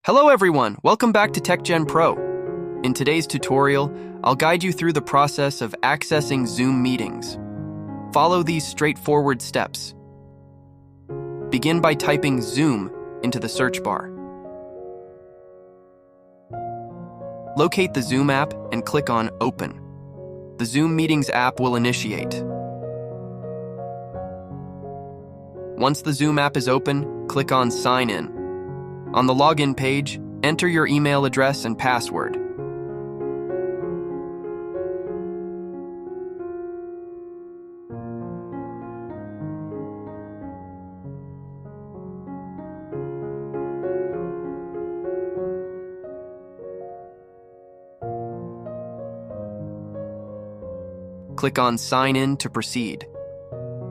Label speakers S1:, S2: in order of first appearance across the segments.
S1: Hello everyone, welcome back to TechGen Pro. In today's tutorial, I'll guide you through the process of accessing Zoom meetings. Follow these straightforward steps. Begin by typing Zoom into the search bar. Locate the Zoom app and click on Open. The Zoom Meetings app will initiate. Once the Zoom app is open, click on Sign In. On the login page, enter your email address and password. Click on Sign In to proceed.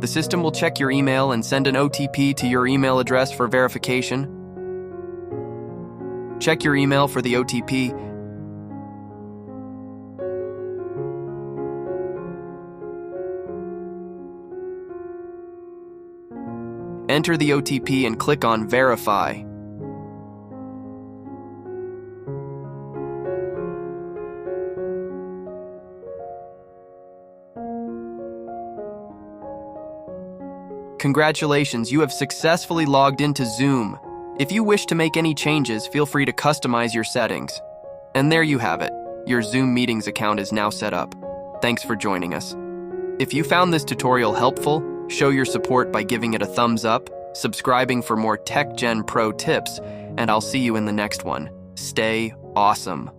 S1: The system will check your email and send an OTP to your email address for verification. Check your email for the OTP. Enter the OTP and click on Verify. Congratulations, you have successfully logged into Zoom. If you wish to make any changes, feel free to customize your settings. And there you have it. Your Zoom Meetings account is now set up. Thanks for joining us. If you found this tutorial helpful, show your support by giving it a thumbs up, subscribing for more TechGen Pro tips, and I'll see you in the next one. Stay awesome.